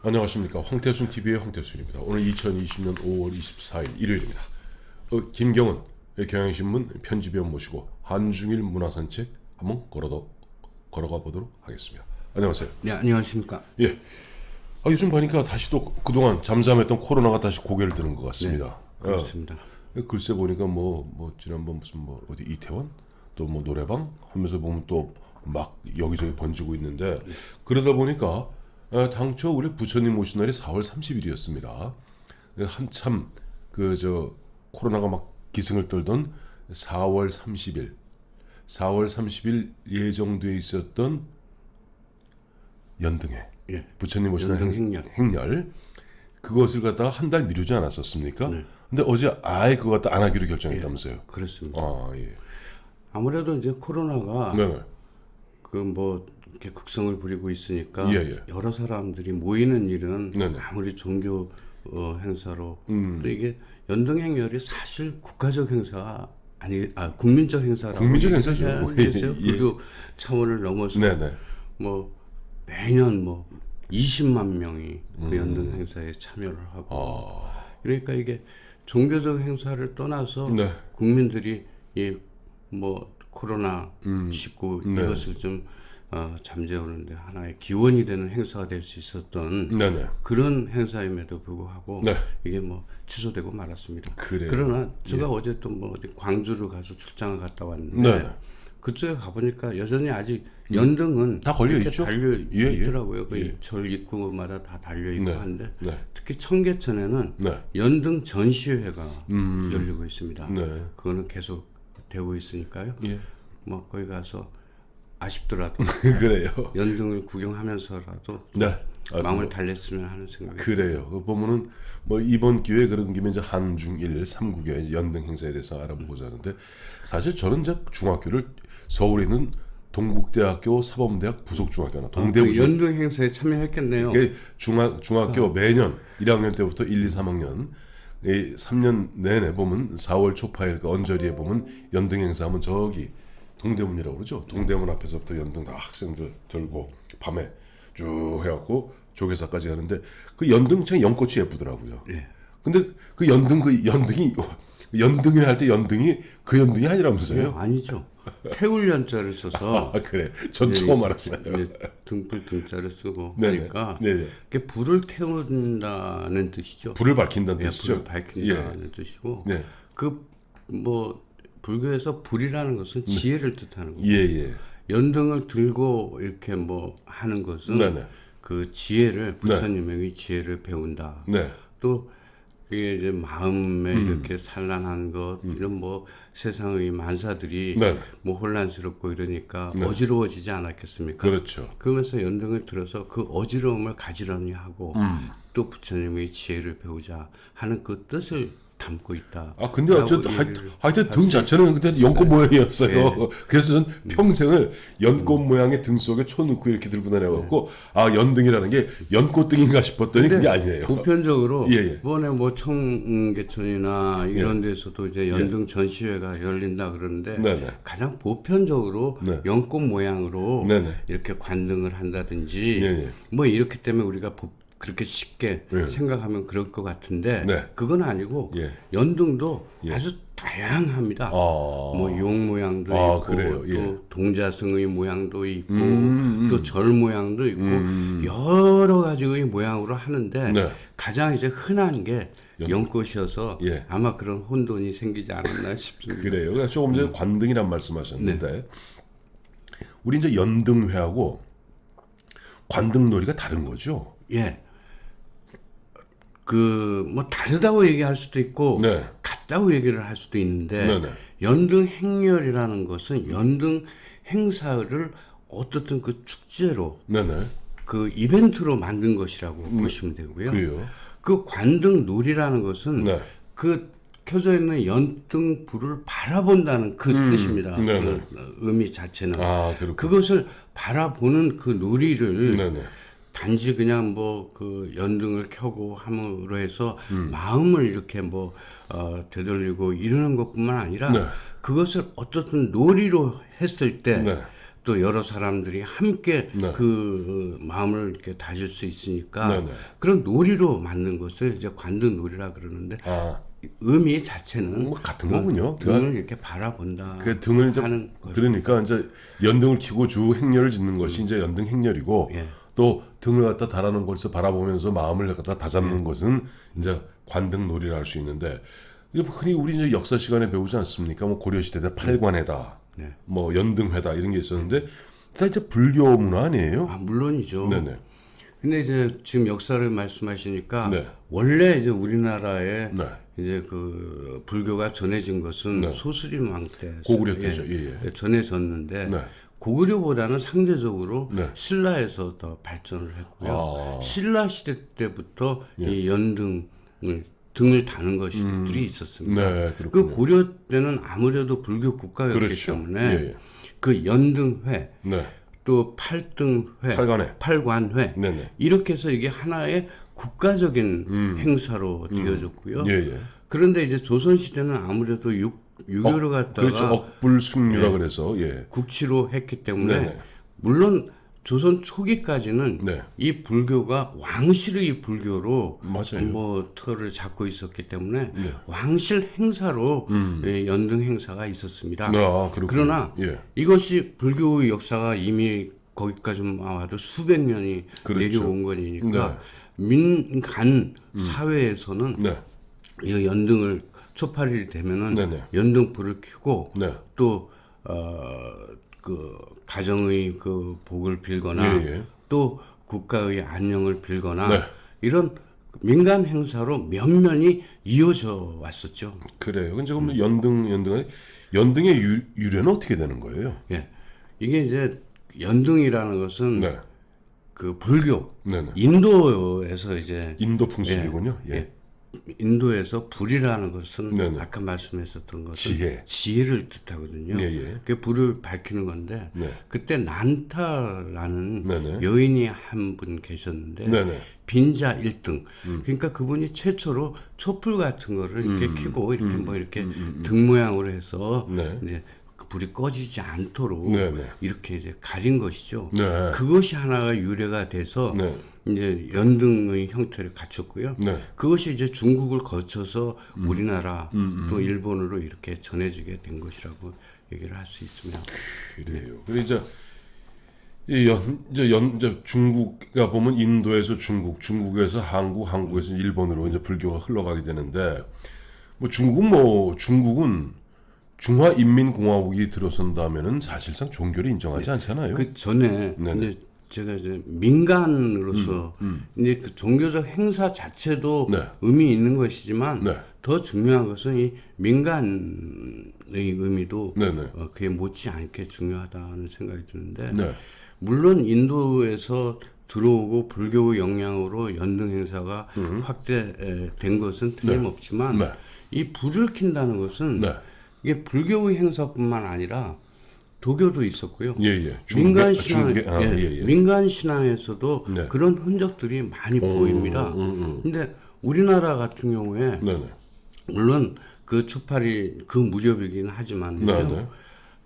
안녕하십니까. 황태순 TV의 황태순입니다. 오늘 2020년 5월 24일 일요일입니다. 김경은 경향신문 편집위원 모시고 한중일 문화산책 한번 걸어가 보도록 하겠습니다. 안녕하세요. 네, 안녕하십니까. 예. 요즘 보니까 다시 또 그동안 잠잠했던 코로나가 다시 고개를 드는 것 같습니다. 네, 그렇습니다. 글쎄 보니까 지난번 무슨 어디 이태원 또 노래방 하면서 보면 또 막 여기저기 번지고 있는데 그러다 보니까 당초 우리 부처님 오신 날이 4월 30일이었습니다. 한참 코로나가 막 기승을 떨던 4월 30일 예정돼 있었던 연등회, 예. 부처님 오신 날 연등 행렬 그것을 갖다가 한 달 미루지 않았었습니까? 네. 근데 어제 아예 그거 갖다 안 하기로 결정했다면서요? 그렇습니다. 예. 아무래도 이제 코로나가 네. 이렇게 극성을 부리고 있으니까 예. 여러 사람들이 모이는 일은 네네. 아무리 종교 행사로 또 이게 연등행렬이 사실 국가적 행사가 국민적 행사라고 국민적 행사죠. 했어요. 예. 불교 차원을 넘어서 네네. 매년 20만 명이 그 연등 행사에 참여를 하고 그러니까 이게 종교적 행사를 떠나서 네. 국민들이 코로나 19 네. 이것을 좀 잠재우는데 하나의 기원이 되는 행사가 될 수 있었던 네네. 그런 행사임에도 불구하고 네. 이게 취소되고 말았습니다. 그래요. 그러나 제가 어제 또 어디 광주를 가서 출장을 갔다 왔는데 네네. 그쪽에 가보니까 여전히 아직 연등은 다 걸려 이렇게 있죠? 달려 예. 있더라고요. 그 예. 절 입구마다 다 달려 있고 네. 한데 네. 특히 청계천에는 네. 연등 전시회가 열리고 있습니다. 네. 그거는 계속 되고 있으니까요. 예. 거기 가서 아쉽더라도 그래요. 연등을 구경하면서라도 네. 마음을 달랬으면 하는 생각이 그래요. 보면은 이번 기회에 그런 김에 이제 한중일 3국의 연등 행사에 대해서 알아보고자 하는데 사실 저는 이제 중학교를 서울에 있는 동국대학교 사범대학 부속중학교나 동대부 연등 행사에 참여했겠네요. 중학교 매년 1학년 때부터 1, 2, 3학년 3년 내내 보면 4월 초파일 그 언저리에 보면 연등 행사하면 저기 동대문이라고 그러죠. 동대문 앞에서부터 연등 다 학생들 들고 밤에 쭉 해갖고 조계사까지 가는데 그 연등 참 연꽃이 예쁘더라고요. 예. 근데 그 연등이 연등회 할 때 연등이 그 연등이 아니라면서요? 아니죠. 태울 연자를 써서 그래. 전 처음 알았어요. 등불 등자를 쓰고 네네. 하니까 네네. 그게 불을 태운다는 뜻이죠. 불을 밝힌다는 예, 뜻이죠. 불을 밝힌다는 뜻이고 네. 불교에서 불이라는 것은 지혜를 뜻하는 거고 예. 연등을 들고 이렇게 하는 것은 네네. 그 지혜를 부처님의 지혜를 배운다. 네. 또 이게 이제 마음에 이렇게 산란한 것 이런 세상의 만사들이 네. 혼란스럽고 이러니까 어지러워지지 않았겠습니까? 그렇죠. 그러면서 연등을 들어서 그 어지러움을 가지런히 하고 또 부처님의 지혜를 배우자 하는 그 뜻을 담고 있다. 근데 하여튼 등 자체는 그때 연꽃 모양이었어요. 네. 그래서 전 평생을 연꽃 모양의 등 속에 초 넣고 이렇게 들고 다녀갖고 연등이라는 게 연꽃등인가 싶었더니 그게 아니에요. 보편적으로 예. 이번에 청계천이나 이런 데서도 이제 연등 전시회가 열린다 그러는데 네네. 가장 보편적으로 연꽃 모양으로 네네. 이렇게 관등을 한다든지 예. 이렇기 때문에 우리가 그렇게 쉽게 생각하면 그럴 것 같은데 그건 아니고 연등도 아주 다양합니다. 용 모양도 있고 그래요. 또 동자승의 모양도 있고 또 절 모양도 있고 여러 가지의 모양으로 하는데 가장 이제 흔한 게 연꽃이어서 아마 그런 혼돈이 생기지 않았나 싶습니다. 그래요. 그러니까 조금 전에 관등이란 말씀하셨는데 우리 이제 연등회하고 관등놀이가 다른 거죠? 예. 다르다고 얘기할 수도 있고 같다고 얘기를 할 수도 있는데 연등 행렬이라는 것은 연등 행사를 어떻든 그 축제로 그 이벤트로 만든 것이라고 보시면 되고요. 그래요. 그 관등 놀이라는 것은 그 켜져 있는 연등 불을 바라본다는 그 뜻입니다. 그 의미 자체는 그것을 바라보는 그 놀이를 단지 그냥 그 연등을 켜고 함으로 해서 마음을 이렇게 되돌리고 이러는 것뿐만 아니라 그것을 어떻든 놀이로 했을 때 또 여러 사람들이 함께 네. 그 마음을 이렇게 다질 수 있으니까 네, 네. 그런 놀이로 만든 것을 이제 관등놀이라 그러는데 의미 자체는 뭐 같은 거군요. 등을 이렇게 바라본다. 그 등을 이제 하는 거죠. 그러니까 이제 연등을 키고 주 행렬을 짓는 것이 이제 연등 행렬이고 예. 또 등을 갖다 달아놓은 곳을 바라보면서 마음을 갖다 다잡는 것은 이제 관등놀이라 할 수 있는데 이게 흔히 우리 이제 역사 시간에 배우지 않습니까? 뭐 고려 시대 때 팔관회다, 뭐 연등회다 이런 게 있었는데 다 이제 불교 문화 아니에요? 물론이죠. 네네. 근데 이제 지금 역사를 말씀하시니까 네. 원래 이제 우리나라에 네. 이제 그 불교가 전해진 것은 소스림 왕 때 고구려 때죠. 예. 전해졌는데 네. 고구려보다는 상대적으로 네. 신라에서 더 발전을 했고요. 신라 시대 때부터 이 등을 다는 것들이 있었습니다. 네, 그 고려 때는 아무래도 불교 국가였기 그렇죠. 때문에 그 연등회, 네. 또 팔등회, 팔관회 네네. 이렇게 해서 이게 하나의 국가적인 행사로 되어졌고요. 그런데 이제 조선 시대는 아무래도 유교를 갖다가 그렇죠. 억불숭유라 그래서 국치로 했기 때문에 물론 조선 초기까지는 이 불교가 왕실의 불교로 뭐 틀을 잡고 있었기 때문에 왕실 행사로 연등 행사가 있었습니다. 그러나 이것이 불교의 역사가 이미 거기까지만 와도 수백 년이 내려온 거니까 민간 사회에서는 이 연등을 초팔일이 되면은 연등불을 켜고 또 그 가정의 그 복을 빌거나 또 국가의 안녕을 빌거나 이런 민간 행사로 면면이 이어져 왔었죠. 그래요. 근데 지금 연등의 유래는 어떻게 되는 거예요? 이게 이제 연등이라는 것은 그 불교 인도에서 이제 인도 풍습이군요. 인도에서 불이라는 것은 아까 말씀하셨던 것은 지혜를 뜻하거든요. 그 불을 밝히는 건데 그때 난타라는 여인이 한 분 계셨는데 빈자 1등. 그러니까 그분이 최초로 촛불 같은 거를 이렇게 켜고 이렇게 뭐 이렇게 등 모양으로 해서 이제 그 불이 꺼지지 않도록 이렇게 이제 가린 것이죠. 그것이 하나가 유래가 돼서 이제 연등의 형태를 갖췄고요. 그것이 이제 중국을 거쳐서 우리나라 또 일본으로 이렇게 전해지게 된 것이라고 얘기를 할 수 있습니다. 그래요. 그리고 이제 중국가 보면 인도에서 중국에서 한국에서 일본으로 이제 불교가 흘러가게 되는데 중국은 중화인민공화국이 들어선다면은 사실상 종교를 인정하지 않잖아요. 그 전에 이제 제가 이제 민간으로서 이제 그 종교적 행사 자체도 의미 있는 것이지만 더 중요한 것은 이 민간의 의미도 그에 못지않게 중요하다는 생각이 드는데 물론 인도에서 들어오고 불교의 영향으로 연등 행사가 확대된 것은 틀림없지만 이 불을 킨다는 것은 이게 불교의 행사뿐만 아니라 도교도 있었고요. 민간 신앙, 민간 신앙에서도 그런 흔적들이 많이 보입니다. 근데 우리나라 같은 경우에 물론 그 초팔이 그 무렵이긴 하지만요.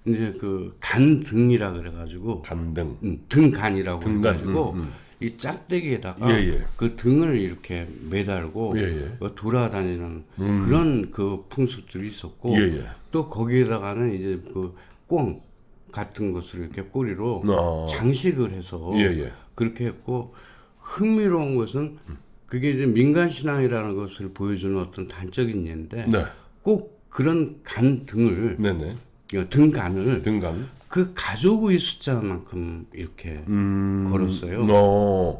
이제 그 간등이라 그래가지고 등간이라고 해가지고 이 짝대기에다가 그 등을 이렇게 매달고 돌아다니는 그런 그 풍습들이 있었고 또 거기에다가는 이제 그 꽁 같은 것을 이렇게 꼬리로 장식을 해서 그렇게 했고 흥미로운 것은 그게 이제 민간 신앙이라는 것을 보여주는 어떤 단적인 예인데 꼭 그런 등을 등간을 그 가족의 숫자만큼 이렇게 걸었어요.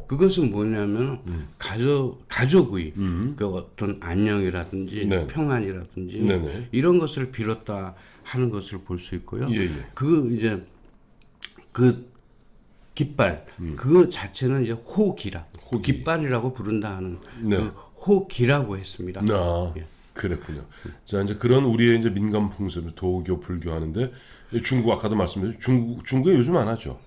그것은 뭐냐면 가족의 그 어떤 안녕이라든지 평안이라든지 이런 것을 빌었다 하는 것을 볼 수 있고요. 그 이제 그 깃발 그 자체는 이제 호기라 깃발이라고 부른다 하는 그 호기라고 했습니다. 그랬군요. 자 이제 그런 우리의 이제 민간 풍습 도교 불교 하는데 중국 아까도 말씀드렸죠. 중국에 요즘 안 하죠.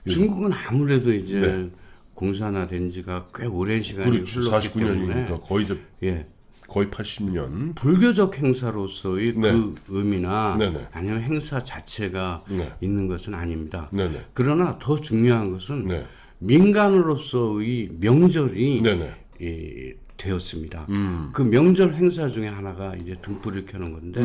중국은 아무래도 이제 공산화된 지가 꽤 오랜 시간이 흘렀기 때문에 49년이니까 거의 이제 거의 80년. 불교적 행사로서의 네. 그 의미나 네네. 아니면 행사 자체가 네. 있는 것은 아닙니다. 네네. 그러나 더 중요한 것은 네. 민간으로서의 명절이 네네. 되었습니다. 그 명절 행사 중에 하나가 이제 등불을 켜는 건데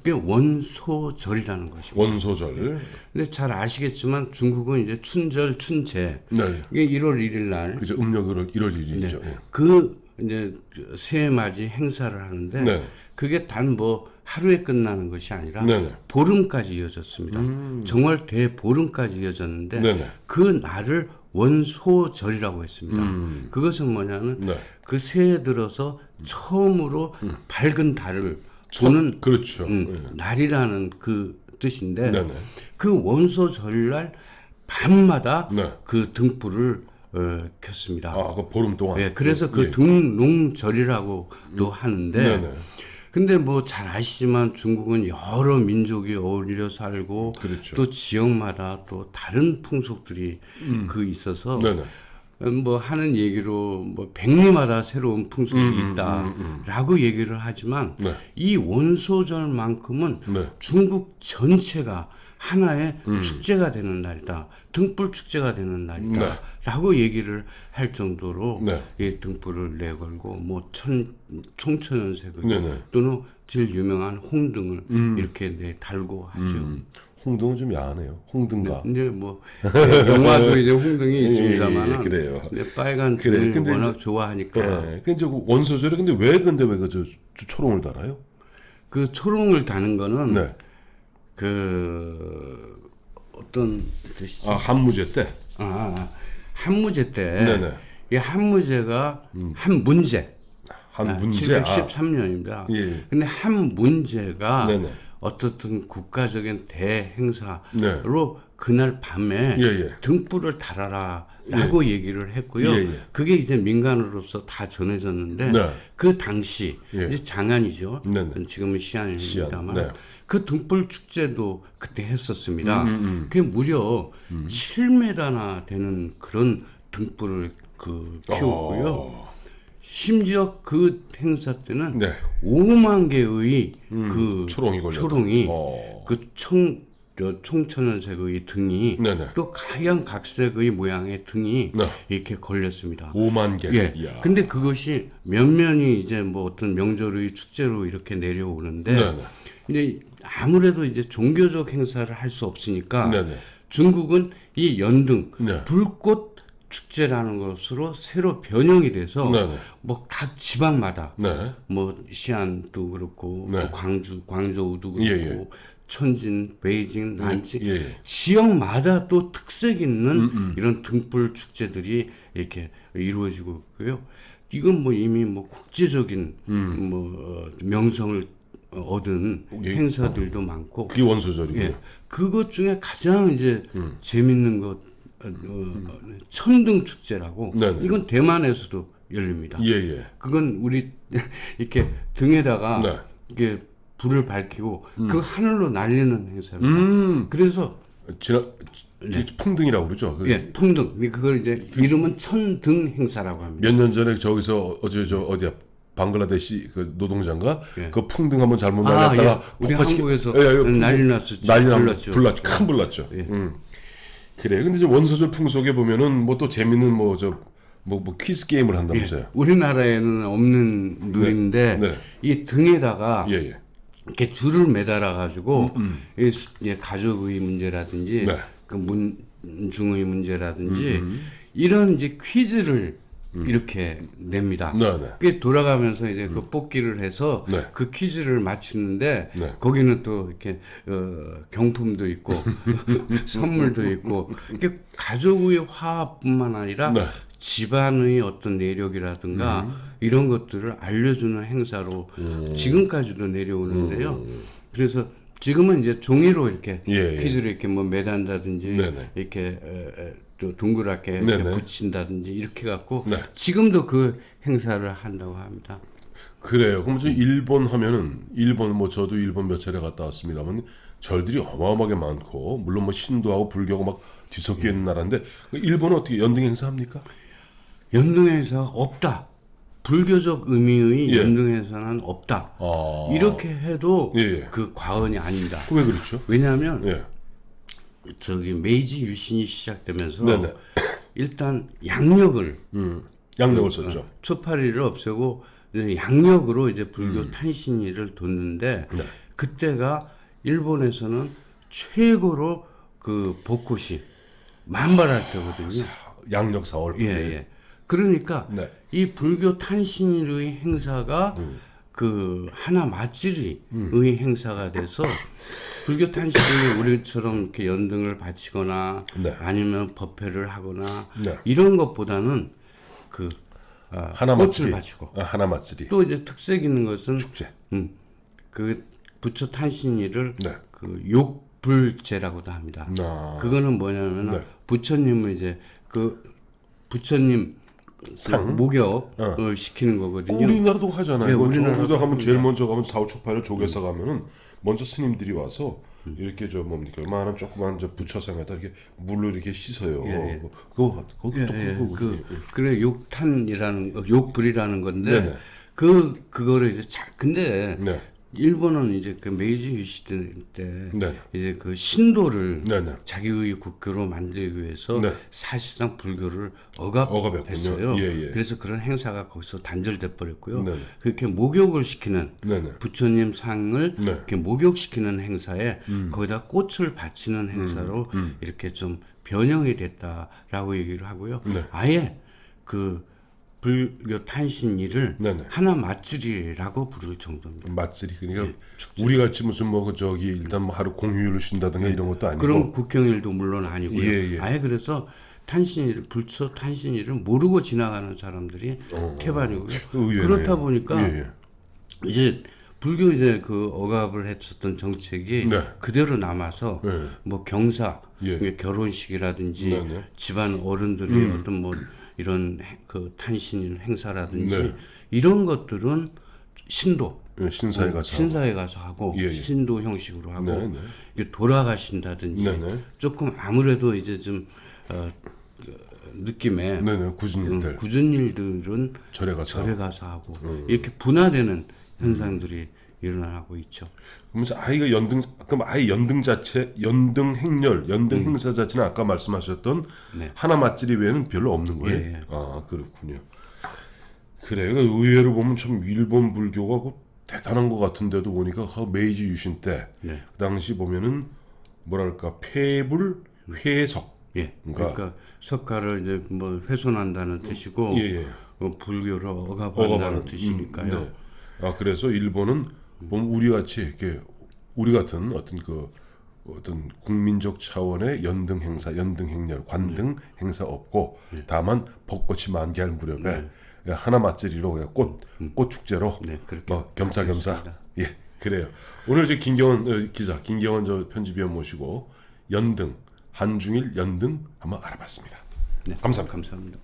그게 원소절이라는 것입니다. 원소절. 근데 잘 아시겠지만 중국은 이제 춘절, 춘제 네. 이게 1월 1일 날 그죠. 음력 1월 1일이죠. 네. 그 이제 새해맞이 행사를 하는데 네. 그게 단 뭐 하루에 끝나는 것이 아니라 네네. 보름까지 이어졌습니다. 정월 대보름까지 이어졌는데 네네. 그 날을 원소절이라고 했습니다. 그것은 뭐냐면 네. 그 새해 들어서 처음으로 밝은 달을 보는 그렇죠. 네. 날이라는 그 뜻인데 네네. 그 원소절날 밤마다 네. 그 등불을 켰습니다. 아, 그 보름 동안. 예, 그래서 그 예. 등농절이라고도 하는데 네네. 근데 뭐 잘 아시지만 중국은 여러 민족이 어울려 살고 그렇죠. 또 지역마다 또 다른 풍속들이 그 있어서 네네. 뭐 하는 얘기로 뭐 백리마다 새로운 풍속이 있다라고 얘기를 하지만 네. 이 원소절만큼은 네. 중국 전체가 하나의 축제가 되는 날이다. 등불 축제가 되는 날이다. 네. 라고 얘기를 할 정도로 네. 이 등불을 내걸고 뭐 총천연색을 네네. 또는 제일 유명한 홍등을 이렇게 달고 하죠. 홍등은 좀 야하네요. 홍등가. 이제 뭐 영화도 이제 홍등이 있습니다만 예, 그래요. 빨간 그래. 등을 근데 워낙 이제- 좋아하니까 네. 근데 그 원소절에 근데 왜 그 초롱을 달아요? 그 초롱을 다는 거는 네. 그 어떤 뜻이죠? 아, 한무제 때. 한무제 때 네네. 이 한무제가 한문제 한문제. 713년입니다. 예. 근데 한문제가 네네. 어떻든 국가적인 대행사로 네. 그날 밤에 예. 등불을 달아라라고 얘기를 했고요. 예. 그게 이제 민간으로서 다 전해졌는데 네. 그 당시 예. 이제 장안이죠. 네네. 지금은 시안입니다만 시안, 네. 그 등불 축제도 그때 했었습니다. 그게 무려 7m나 되는 그런 등불을 키웠고요. 심지어 그 행사 때는 네. 5만 개의 그 초롱이 걸렸다. 초롱이 어. 그 총천연색의 등이 네네. 또 각양각색의 모양의 등이 네. 이렇게 걸렸습니다. 5만 개. 예. 이야. 근데 그것이 면면이 이제 뭐 어떤 명절의 축제로 이렇게 내려오는데 네네. 이제 아무래도 이제 종교적 행사를 할 수 없으니까 네네. 중국은 이 연등 네. 불꽃 축제라는 것으로 새로 변형이 돼서 네네. 뭐 각 지방마다 네. 뭐 시안도 그렇고 네. 또 광저우도 그렇고 예. 천진, 베이징, 난지 예. 지역마다 또 특색 있는 이런 등불 축제들이 이렇게 이루어지고 있고요. 이건 뭐 이미 뭐 국제적인 뭐 명성을 얻은 예. 행사들도 많고 그게 원소절이고요. 예, 그것 중에 가장 이제 재밌는 것 천등 축제라고 네네. 이건 대만에서도 열립니다. 예. 그건 우리 이렇게 등에다가 네. 이게 불을 밝히고 그 하늘로 날리는 행사입니다. 그래서 풍등이라고 그러죠. 그 예, 풍등 그걸 이제 이름은 천등 행사라고 합니다. 몇 년 전에 저기서 어디야 방글라데시 그 노동자인가 예. 그 풍등 한번 잘못 날렸다가 우리 폭파시키- 한국에서 예, 난리 났었죠. 난리 불났죠. 불났죠. 큰 불났죠. 그래. 근데 이제 원소절 풍속에 보면은 뭐 또 재밌는 뭐 퀴즈 게임을 한다면서요. 우리나라에는 없는 놀이인데 네. 이 등에다가 예. 이렇게 줄을 매달아 가지고 가족의 문제라든지 네. 그 문중의 문제라든지 이런 이제 퀴즈를 이렇게 냅니다. 네. 그게 돌아가면서 이제 그 뽑기를 해서 네. 그 퀴즈를 맞추는데 네. 거기는 또 이렇게 경품도 있고 선물도 있고 이게 가족의 화합뿐만 아니라 네. 집안의 어떤 내력이라든가 이런 것들을 알려주는 행사로 지금까지도 내려오는데요. 그래서 지금은 이제 종이로 이렇게 예. 퀴즈를 이렇게 뭐 매단다든지 네네. 이렇게 또 동그랗게 네네. 이렇게 붙인다든지 이렇게 갖고 네. 지금도 그 행사를 한다고 합니다. 그래요. 그럼 저 일본 하면은 일본 뭐 저도 일본 몇 차례 갔다 왔습니다만 절들이 어마어마하게 많고 물론 뭐 신도하고 불교가 막 뒤섞여 있는 나라인데 일본은 어떻게 연등 행사 합니까? 연등 행사가 없다. 불교적 의미의 예. 연등 행사는 없다. 이렇게 해도 그 과언이 아닙니다. 왜 그렇죠? 왜냐하면 저기 메이지 유신이 시작되면서 네네. 일단 양력을 썼죠. 초파리를 없애고 이제 양력으로 이제 불교 탄신일을 뒀는데 네. 그때가 일본에서는 최고로 그 벚꽃이 만발할 때거든요. 양력 4월. 예. 그러니까 네. 이 불교 탄신일의 행사가 그 하나 맞지리의 행사가 돼서 불교 탄신일이 우리처럼 이렇게 연등을 바치거나 네. 아니면 법회를 하거나 네. 이런 것보다는 그 하나 꽃을 맞지리. 바치고 하나 맞지리. 또 이제 특색 있는 것은 축제. 그 부처 탄신일을 네. 그 욕불제라고도 합니다. 그거는 뭐냐면 네. 부처님을 이제 그 부처님 상? 목욕을 시키는 거거든요. 우리나라도 하잖아요. 예, 우리나라도 가면 제일 합니다. 먼저 가면 사후초파를 조개서 가면은 먼저 스님들이 와서 이렇게 저 뭡니까 얼마나 조그만 저 부처상에다 이렇게 물로 이렇게 씻어요. 그거 그래 욕탄이라는 욕불이라는 건데 네네. 그거를 이제 근데 네. 일본은 이제 그 메이지 유신 때 네. 이제 그 신도를 네네. 자기의 국교로 만들기 위해서 네. 사실상 불교를 억압했어요. 예. 그래서 그런 행사가 거기서 단절돼 버렸고요. 네네. 그렇게 목욕을 시키는 네네. 부처님 상을 네. 이렇게 목욕시키는 행사에 거기다 꽃을 바치는 행사로 이렇게 좀 변형이 됐다라고 얘기를 하고요. 네. 아예 그 불교 탄신일을 네네. 하나 맞추리라고 부를 정도입니다. 맞지리. 그러니까 우리 같이 무슨 뭐 저기 일단 뭐 하루 공휴일을 쉰다든가 이런 것도 아니고. 그럼 국경일도 물론 아니고요. 예. 아예 그래서 탄신일, 불처 탄신일을 모르고 지나가는 사람들이 태반이고요. 의외네요. 그렇다 보니까 예. 이제 불교 이제 그 억압을 했었던 정책이 네. 그대로 남아서 네. 뭐 경사, 예. 결혼식이라든지 네네. 집안 어른들이 어떤 뭐 이런 그 탄신일 행사라든지 네. 이런 것들은 신도 신사에 가서. 신사에 가서 하고 예. 신도 형식으로 하고 네네. 이게 돌아가신다든지 네네. 조금 아무래도 이제 좀 그 느낌에 네네. 굳은 일들. 굳은 일들은 절에 가서. 절에 가서 하고 이렇게 분화되는 현상들이 일어나고 있죠. 그러면서 아이가 그럼 아예 연등 자체, 연등 행렬, 연등 행사 자체는 아까 말씀하셨던 네. 하나 맞지리 외에는 별로 없는 거예요. 예. 아 그렇군요. 그래요. 그러니까 의외로 보면 참 일본 불교가 그 대단한 것 같은데도 보니까 그 메이지 유신 때 네. 그 당시 보면은 뭐랄까 폐불 회석. 예. 그러니까 석가를 이제 뭐 훼손한다는 뜻이고 예. 불교를 억압한다는 뜻이니까요. 네. 아 그래서 일본은 보면 우리 같이 이렇게 우리 같은 어떤 국민적 차원의 연등 행사, 연등 행렬, 관등 행사 없고 다만 벚꽃이 만개할 무렵에 하나 맞지리로 그냥 꽃 축제로 네, 그렇게 뭐 겸사겸사 그렇습니다. 예 그래요. 오늘 이제 김경원 기자, 김경원 저 편집위원 모시고 연등 한중일 연등 한번 알아봤습니다. 네, 감사합니다. 감사합니다.